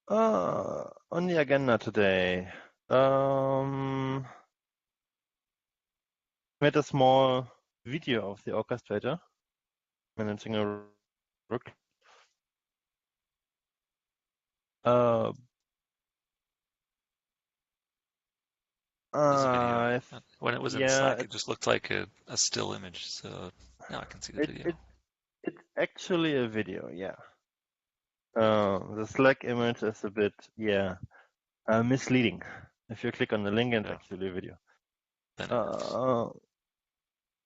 On the agenda today, made a small video of the orchestrator managing a rook. Uh, There's a video. uh, When it was in yeah, Slack, it just looked like a still image. So now I can see the it, video. it it's actually a video. Yeah. The Slack image is a bit misleading. If you click on the link, it's Yeah, actually a video. then it is. Uh,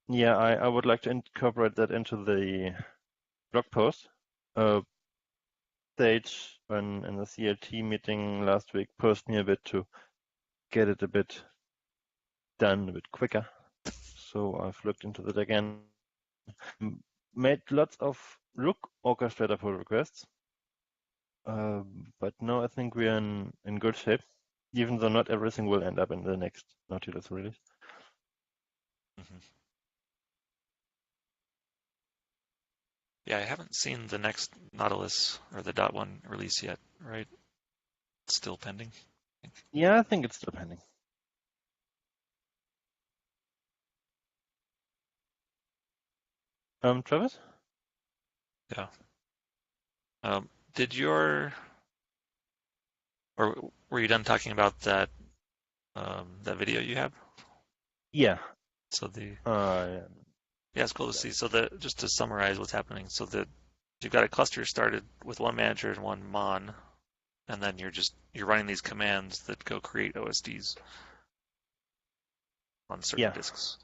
yeah, I would like to incorporate that into the blog post. Stage when in the CLT meeting last week pushed me a bit to get it a bit done a bit quicker. So I've looked into that again. Made lots of Rook orchestrator pull requests. But now I think we're in good shape, even though not everything will end up in the next Nautilus release. Hmm. Yeah, I haven't seen the next Nautilus or the .1 release yet, right? It's still pending. I think. Yeah, I think it's still pending. Travis? Yeah. Did your or were you done talking about that video you have? Yeah. So the Yeah. Yeah, it's cool to see. So just to summarize what's happening, so that you've got a cluster started with one manager and one mon, and then you're running these commands that go create OSDs on certain Yeah. disks,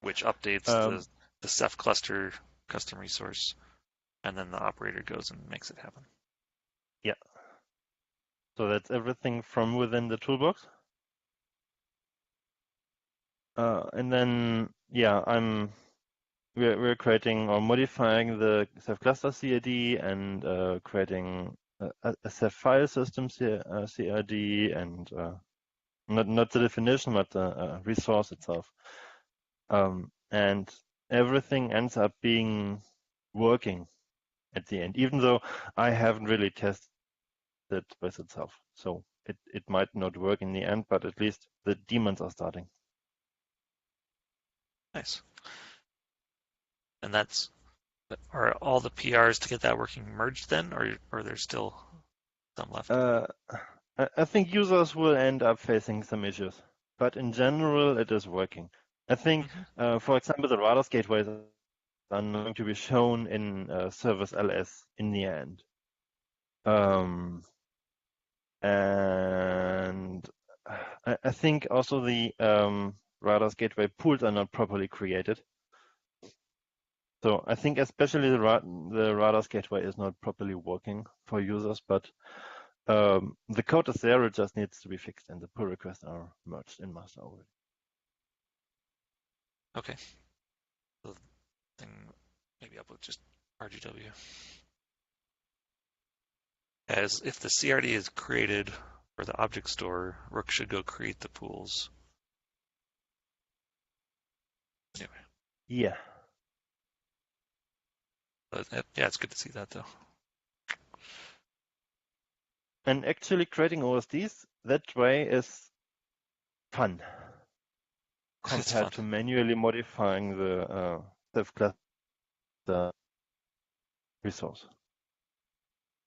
which updates Um, the Ceph cluster custom resource, and then the operator goes and makes it happen. yeah. So that's everything from within the toolbox. And then, yeah, we're creating or modifying the Ceph cluster CID and creating a Ceph file system CID and not the definition, but the resource itself. And everything ends up being working at the end, even though I haven't really tested it with itself. So it might not work in the end, but at least the daemons are starting. Nice. And are all the PRs to get that working merged then, or there's still some left? Uh, I think users will end up facing some issues, but in general, it is working. I think, Hmm. for example, the Rados gateways are going to be shown in Service LS in the end. And I think also the Rados gateway pools are not properly created. So I think especially the Rados gateway is not properly working for users, but the code is there, it just needs to be fixed, and the pull requests are merged in master already. Okay. So thing maybe up with just RGW. As if the CRD is created for the object store, Rook should go create the pools. Anyway, Yeah. but yeah, it's good to see that though. And actually creating OSDs that way is fun It's fun. compared to manually modifying the Ceph cluster resource.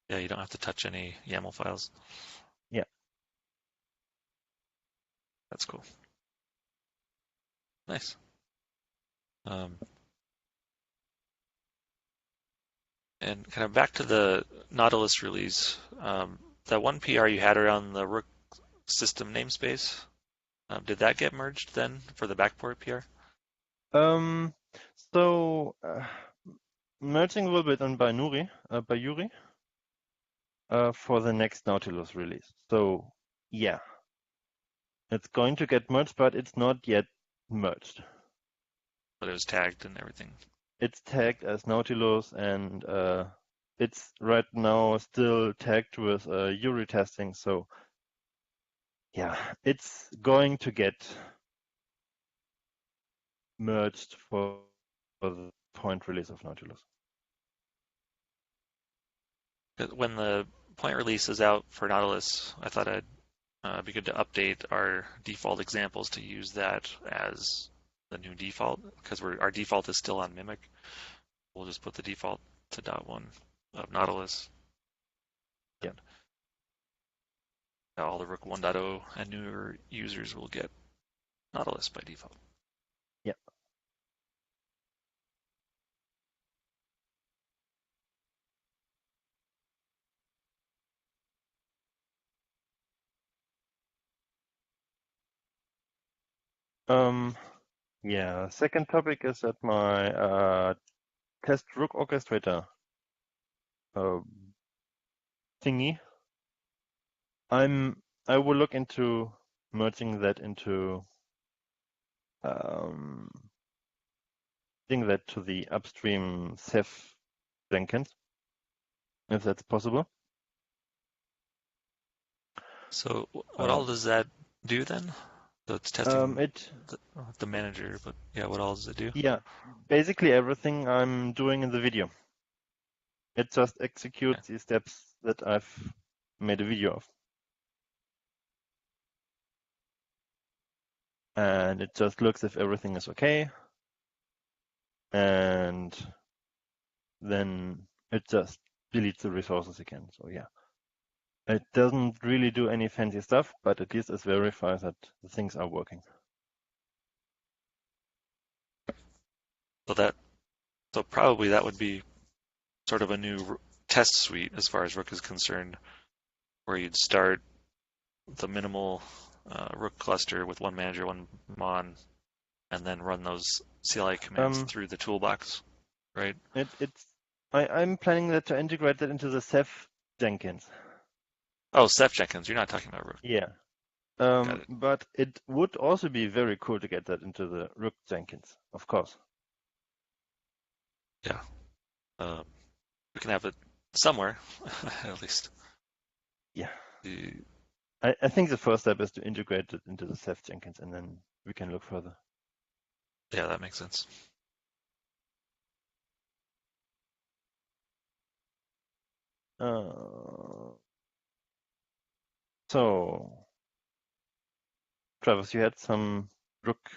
Yeah, you don't have to touch any YAML files. Yeah. That's cool. Nice. Um, and kind of back to the Nautilus release, that one PR you had around the Rook system namespace, did that get merged then for the backport PR? Um, so merging will be done by Yuri, for the next Nautilus release. So yeah, it's going to get merged, but it's not yet merged. But it was tagged and everything. It's tagged as Nautilus, and it's right now still tagged with Yuri testing. So yeah, it's going to get merged for the point release of Nautilus. When the point release is out for Nautilus, I thought it'd be good to update our default examples to use that as the new default, because our default is still on Mimic. We'll just put the default to .1 of Nautilus. Yeah. All the Rook 1.0 and newer users will get Nautilus by default. Yeah. Yeah. Second topic is that my test Rook orchestrator thingy. I will look into merging that into that to the upstream Ceph Jenkins, if that's possible. So what all does that do then? So it's testing the manager, but yeah, what all does it do? Yeah, basically everything I'm doing in the video. It just executes the steps that I've made a video of. And it just looks if everything is okay. And then it just deletes the resources again. So yeah, it doesn't really do any fancy stuff, but at least it verifies that the things are working. So probably that would be sort of a new test suite as far as Rook is concerned, where you'd start the minimal Rook cluster with one manager, one mon, and then run those CLI commands through the toolbox, right? I'm planning that to integrate that into the Ceph Jenkins. Oh, Ceph Jenkins. You're not talking about Rook. Yeah. But it would also be very cool to get that into the Rook Jenkins, of course. Yeah. We can have it somewhere, at least. Yeah. I think the first step is to integrate it into the Ceph Jenkins, and then we can look further. Yeah, that makes sense. So, Travis, you had some Rook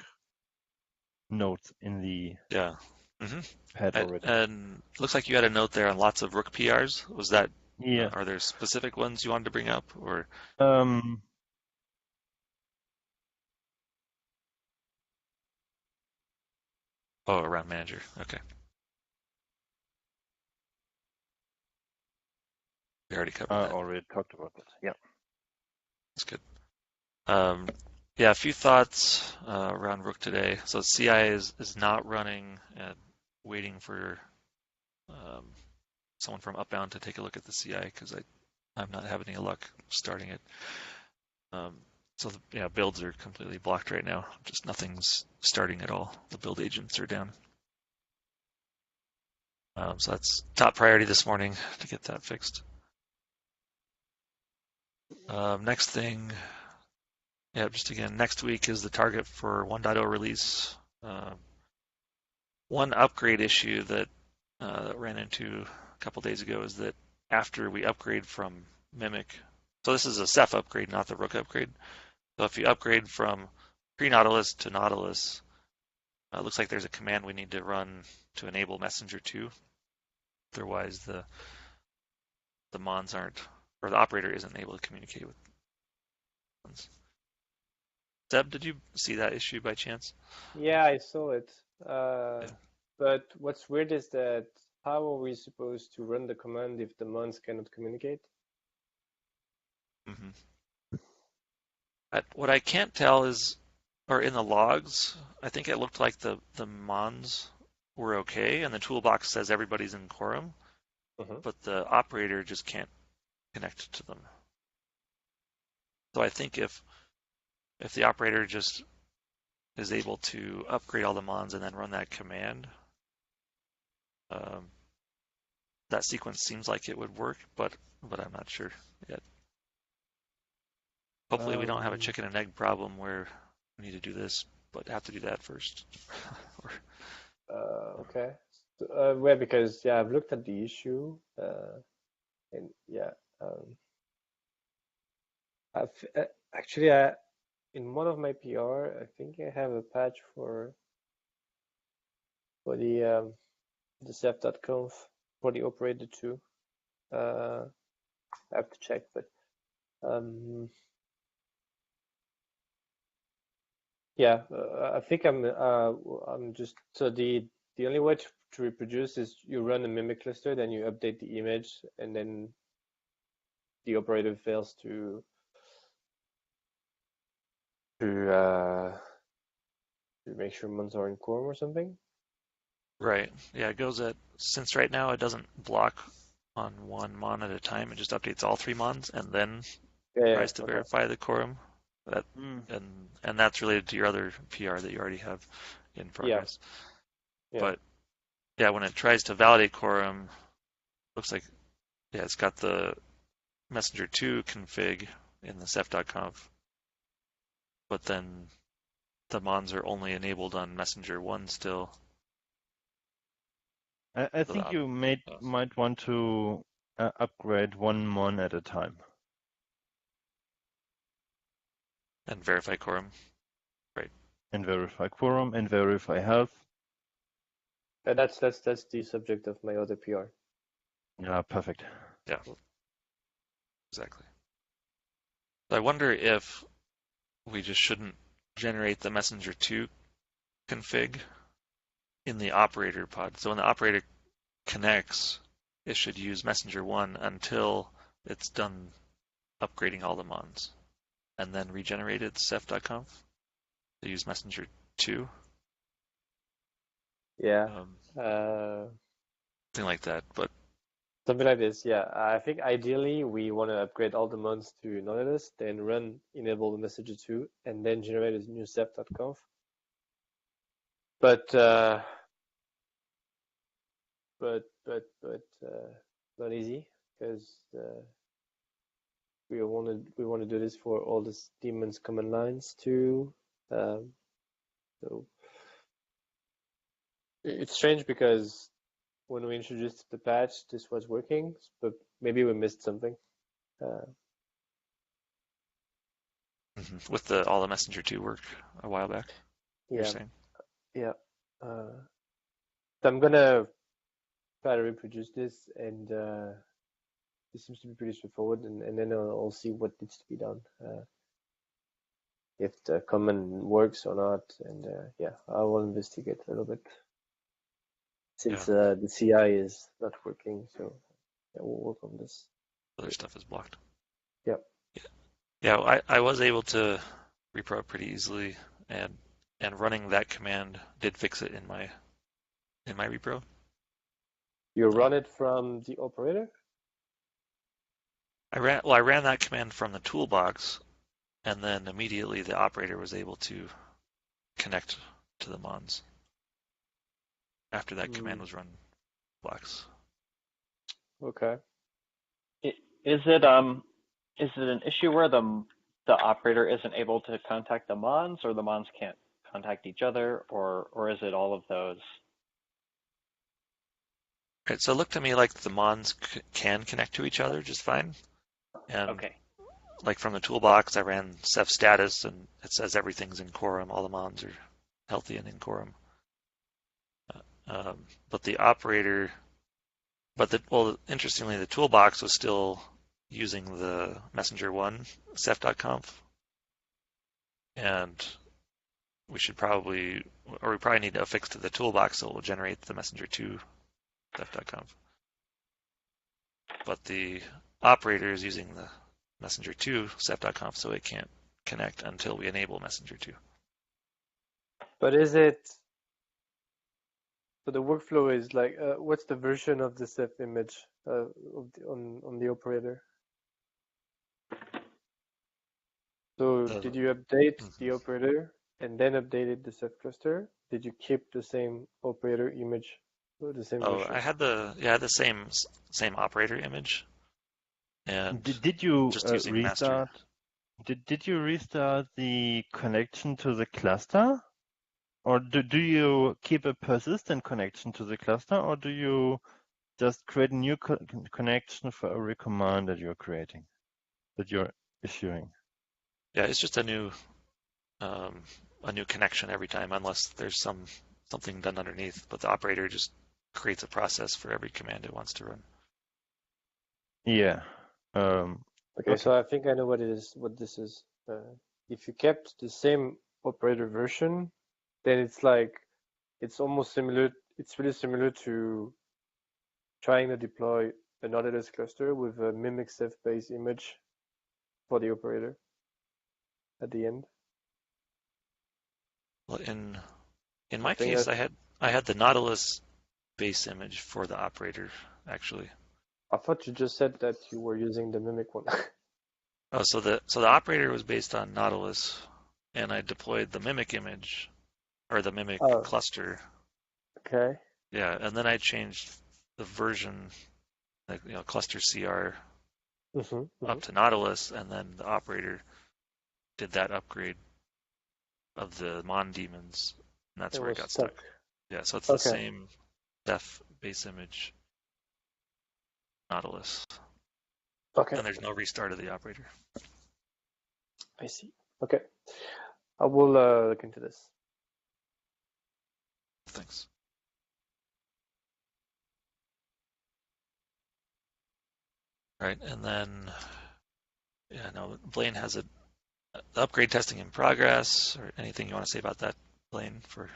notes in the head already. And looks like you had a note there on lots of Rook PRs. Was that? Yeah. Are there specific ones you wanted to bring up, or? Oh, around manager. Okay. We already covered that. Already talked about that. Yeah. That's good. Yeah, a few thoughts around Rook today. So CI is not running and waiting for someone from Upbound to take a look at the CI because I'm not having any luck starting it. So yeah, builds are completely blocked right now. Just nothing's starting at all. The build agents are down. So that's top priority this morning to get that fixed. Next thing, yeah, just again, next week is the target for 1.0 release. One upgrade issue that ran into a couple days ago is that after we upgrade from Mimic, so this is a Ceph upgrade, not the Rook upgrade. So if you upgrade from pre-Nautilus to Nautilus, it looks like there's a command we need to run to enable Messenger 2. Otherwise, the mons aren't, or the operator isn't able to communicate with mons. Seb, did you see that issue by chance? Yeah, I saw it. But what's weird is that how are we supposed to run the command if the mons cannot communicate? What I can't tell is, or in the logs, I think it looked like the mons were okay, and the toolbox says everybody's in quorum, but the operator just can't connect to them. So I think if the operator just is able to upgrade all the mons and then run that command, that sequence seems like it would work, but I'm not sure yet. Hopefully we don't have a chicken and egg problem where we need to do this, but have to do that first. Okay. So, well, because yeah, I've looked at the issue, and yeah, Actually, in one of my PR, I think I have a patch for the Ceph.conf for the operator too. I have to check, but yeah, I think I'm just so the only way to reproduce is you run a mimic cluster, then you update the image, and then the operator fails to make sure mons are in quorum or something. Right. Yeah, it goes since right now it doesn't block on one mon at a time, it just updates all 3 mons and then tries to verify the quorum. And that's related to your other PR that you already have in progress. Yeah. But yeah, when it tries to validate quorum, looks like it's got the messenger 2 config in the ceph.conf, but then the mons are only enabled on messenger 1 still. I think you might want to upgrade one mon at a time. And verify quorum. Right. And verify quorum and verify health. That's the subject of my other PR. Yeah, perfect. Yeah, exactly. I wonder if we just shouldn't generate the messenger 2 config in the operator pod. So when the operator connects, it should use messenger 1 until it's done upgrading all the mons, and then regenerated ceph.conf to use messenger 2. Yeah. Something like that, but something like this, yeah. I think ideally we want to upgrade all the mons to Nautilus, then run enable messenger 2, and then generate a new ceph.conf. But not easy, because we want to do this for all the daemons command lines too. So it's strange because when we introduced the patch, this was working, but maybe we missed something. With all the messenger 2 work a while back, you're saying? Yeah. So I'm gonna try to reproduce this, and this seems to be pretty straightforward, and then I'll see what needs to be done, if the command works or not, and yeah, I will investigate a little bit since the CI is not working, so yeah, we'll work on this. Other stuff is blocked. Yeah. Yeah, I was able to repro it pretty easily, and running that command did fix it in my repro. You run it from the operator? I ran that command from the toolbox, and then immediately the operator was able to connect to the mons after that command was run box. Okay. Is it an issue where the operator isn't able to contact the mons, or the mons can't contact each other, or is it all of those? Right, so it looked to me like the mons can connect to each other just fine. And okay. Like from the toolbox, I ran Ceph status, and it says everything's in quorum. All the mons are healthy and in quorum. But the operator, interestingly, the toolbox was still using the messenger 1 ceph.conf, and we probably need a fix to the toolbox so it will generate the messenger 2 ceph.conf. But the operator is using the messenger 2 ceph.conf, so it can't connect until we enable messenger 2. But is it, so the workflow is like, what's the version of the Ceph image on the operator? So did you update the operator and then updated the Ceph cluster? Did you keep the same operator image or the same version? I had the same operator image. And did you just using restart? Did you restart the connection to the cluster? Or do you keep a persistent connection to the cluster, or do you just create a new connection for every command that you're creating, that you're issuing? Yeah, it's just a new connection every time, unless there's something done underneath. But the operator just creates a process for every command it wants to run. Yeah. Okay, so I think I know what it is. What this is. If you kept the same operator version, then it's almost similar. It's really similar to trying to deploy a Nautilus cluster with a mimic Ceph based image for the operator at the end. Well, in my think case, I had the Nautilus base image for the operator actually. I thought you just said that you were using the mimic one. Oh, so the operator was based on Nautilus, and I deployed the mimic image or the mimic Oh, cluster. okay. Yeah, and then I changed the version, like cluster CR up to Nautilus, and then the operator did that upgrade of the Mon daemons, and that's where it got stuck. Yeah, so it's the same Ceph base image Nautilus. Okay. And there's no restart of the operator. I see. Okay. I will look into this. Thanks. All right, and then, yeah, no, Blaine has an upgrade testing in progress, or anything you want to say about that, Blaine, for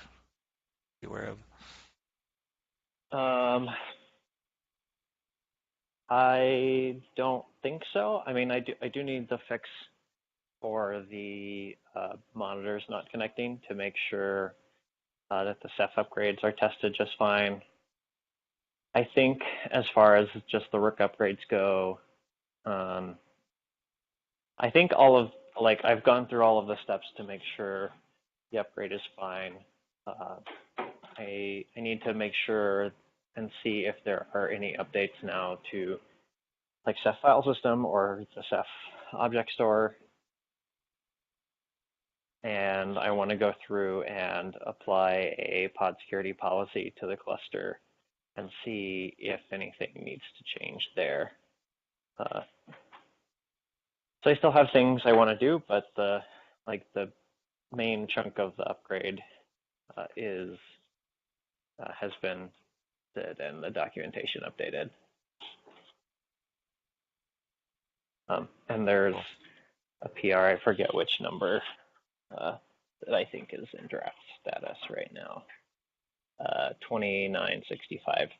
be aware of? I don't think so. I mean, I do need the fix for the monitors not connecting to make sure that the Ceph upgrades are tested just fine. I think as far as just the Rook upgrades go, I think I've gone through all of the steps to make sure the upgrade is fine. I need to make sure and see if there are any updates now to like Ceph file system or the Ceph object store. And I want to go through and apply a pod security policy to the cluster and see if anything needs to change there. So I still have things I want to do, but the main chunk of the upgrade has been did and the documentation updated. And there's a PR, I forget which number, that I think is in draft status right now. 2965.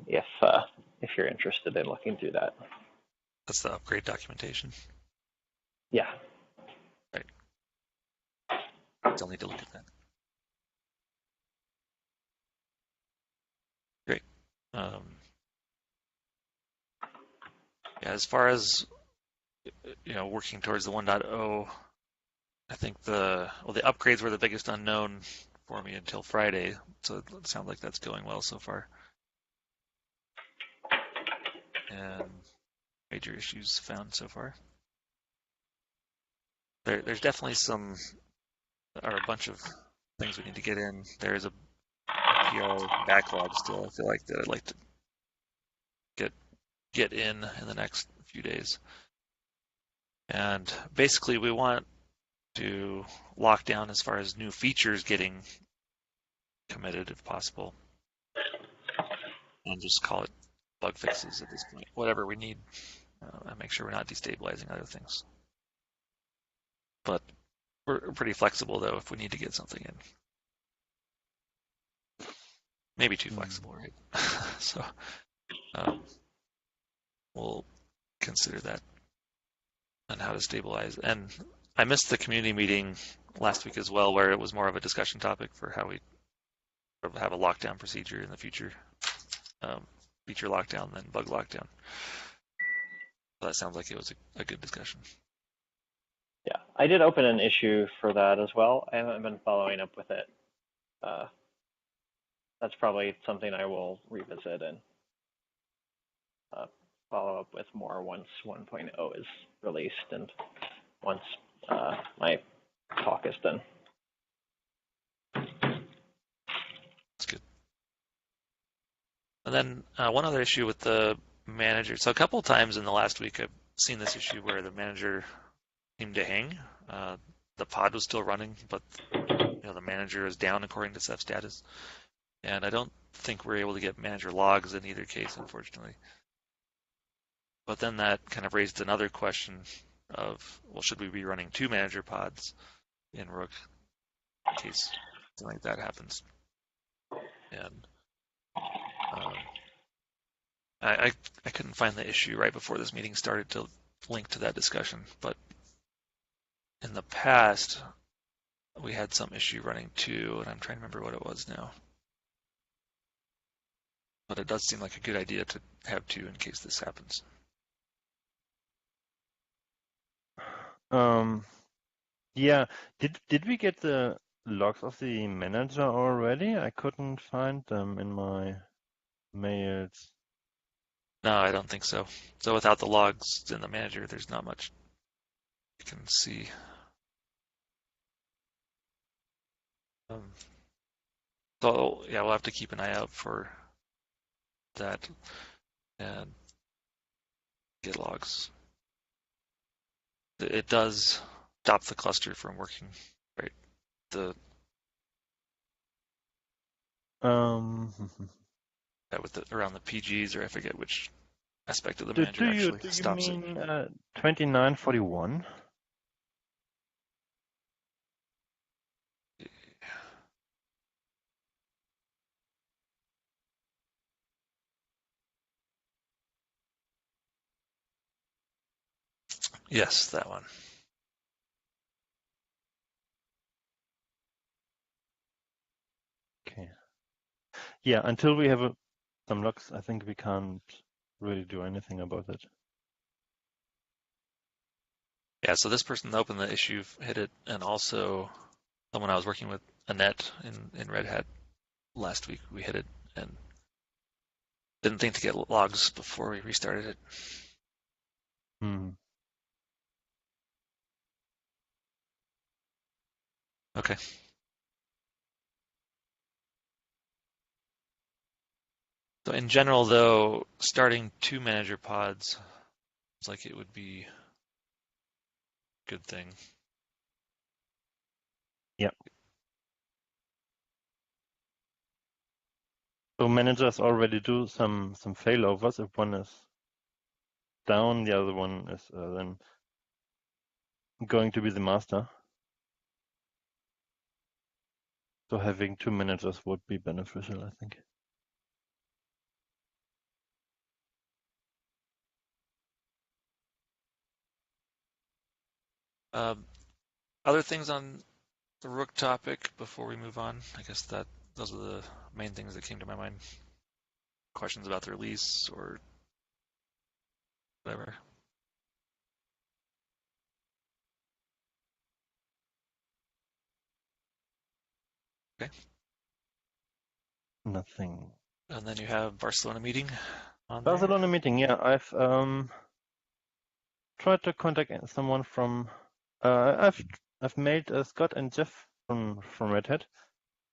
If you're interested in looking through that. That's the upgrade documentation. Yeah. Right. Still need to look at that. Great. Yeah, as far as working towards the 1.0, I think the upgrades were the biggest unknown for me until Friday, so it sounds like that's going well so far. And major issues found so far. There's definitely a bunch of things we need to get in. There's a PR backlog still. I feel like that I'd like to get in the next few days. And basically, we want to lock down as far as new features getting committed, if possible, and just call it bug fixes at this point. Whatever we need, and make sure we're not destabilizing other things. But we're pretty flexible, though, if we need to get something in. Maybe too flexible, right? So we'll consider that and how to stabilize. And I missed the community meeting last week as well, where it was more of a discussion topic for how we have a lockdown procedure in the future. Feature lockdown, then bug lockdown. So that sounds like it was a good discussion. Yeah, I did open an issue for that as well. I haven't been following up with it. That's probably something I will revisit and follow up with more once 1.0 is released and once my talk is done. That's good. And then one other issue with the manager. So a couple of times in the last week, I've seen this issue where the manager seemed to hang. The pod was still running, but the manager is down according to Ceph status. And I don't think we're able to get manager logs in either case, unfortunately. But then that kind of raised another question of, well, should we be running 2 manager pods in Rook in case something like that happens? And I couldn't find the issue right before this meeting started to link to that discussion, but in the past, we had some issue running 2, and I'm trying to remember what it was now. But it does seem like a good idea to have 2 in case this happens. Yeah. Did we get the logs of the manager already? I couldn't find them in my mails. No, I don't think so. So without the logs in the manager, there's not much you can see. So yeah, we'll have to keep an eye out for that and get logs. It does stop the cluster from working, right? Around the PGs, or I forget which aspect of the manager actually stops it. Do you mean 2941? Yes, that one. Okay. Yeah, until we have some logs, I think we can't really do anything about it. Yeah, so this person opened the issue, hit it, and also someone I was working with, Annette, in Red Hat last week, we hit it and didn't think to get logs before we restarted it. Okay. So in general, though, starting 2 manager pods seems like it would be a good thing. Yeah. So managers already do some failovers. If one is down, the other one is then going to be the master. So having 2 managers would be beneficial, I think. Other things on the Rook topic before we move on? I guess those are the main things that came to my mind. Questions about the release or whatever. Okay. Nothing. And then you have Barcelona meeting on Barcelona meeting, yeah. I've tried to contact someone from. I've mailed Scott and Jeff from Red Hat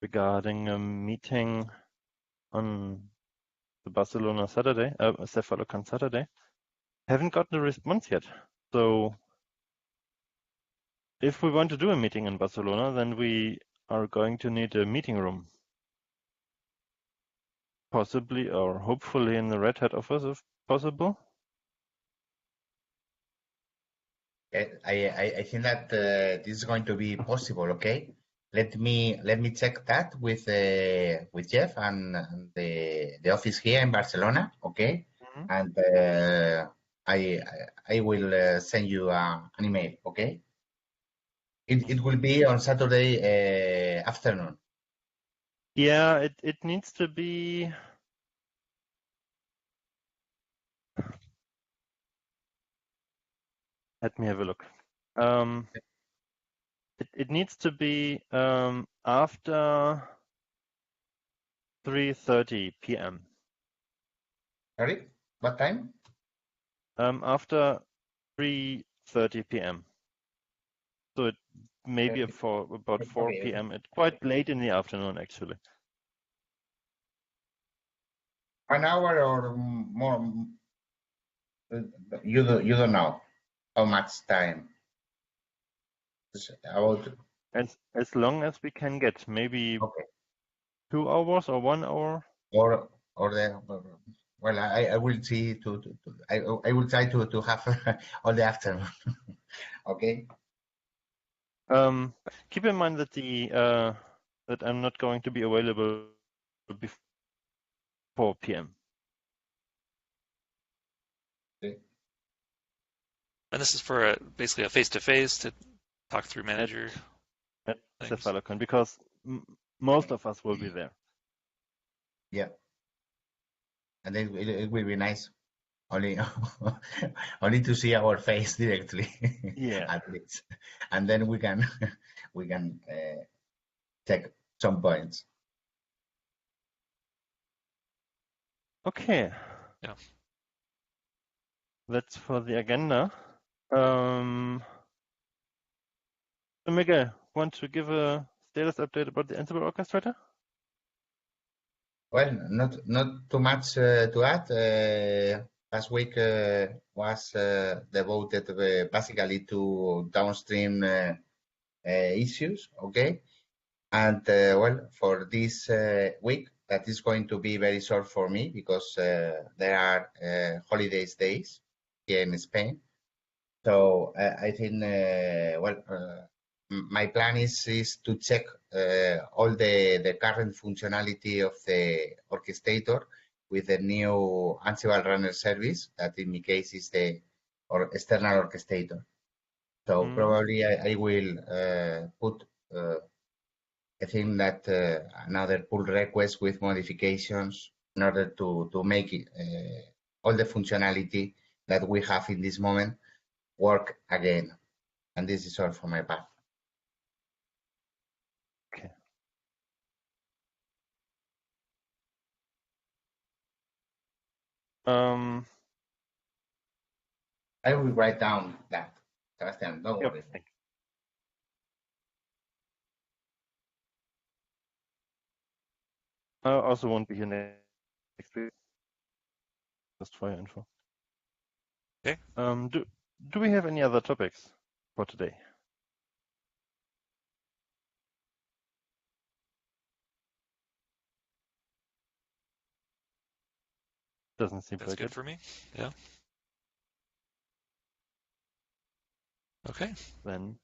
regarding a meeting on the Barcelona Saturday, Ceph Saturday. Haven't gotten a response yet. So if we want to do a meeting in Barcelona, then we are going to need a meeting room. Possibly or hopefully in the Red Hat office if possible. I think that this is going to be possible. Okay, let me check that with Jeff and the office here in Barcelona. Okay, and I will send you an email. Okay, it will be on Saturday afternoon. Yeah, it needs to be. Let me have a look. It needs to be after 3:30 p.m. Sorry, what time? After 3:30 p.m. So it maybe about 4 Okay. p.m. It's quite late in the afternoon, actually. 1 hour or more? You don't know how much time. It's about As long as we can get, maybe okay. 2 hours or 1 hour. Or the well, I will see I will try to have all the afternoon. Okay. Keep in mind that that I'm not going to be available before PM. Okay. And this is for basically a face-to-face to talk through manager At things. Cephalocon, because most of us will be there. Yeah. And then it will be nice. Only only to see our face directly. Yeah. At least, and then we can check some points. Okay. Yeah. That's for the agenda. So Miguel, want to give a status update about the Ansible orchestrator? Well, not too much to add. Last week was devoted basically to downstream issues. Okay, and well, for this week, that is going to be very short for me because there are holidays days here in Spain. So I think, my plan is to check all the current functionality of the orchestrator with the new Ansible runner service that in my case is the external orchestrator. So probably I will put I think that another pull request with modifications in order to make it, all the functionality that we have in this moment work again. And this is all for my part. Okay. I will write down that. Sebastian, don't Yep. worry. Thanks. I also won't be here next week. Just for your info. Okay. Do we have any other topics for today? Doesn't seem That's like good it. for me. Yeah. Okay. Then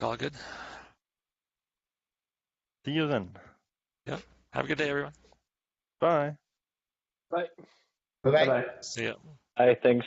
All good. see you then. Yep. Have a good day, everyone. Bye. Bye. Bye-bye. Bye-bye. See ya. Thanks.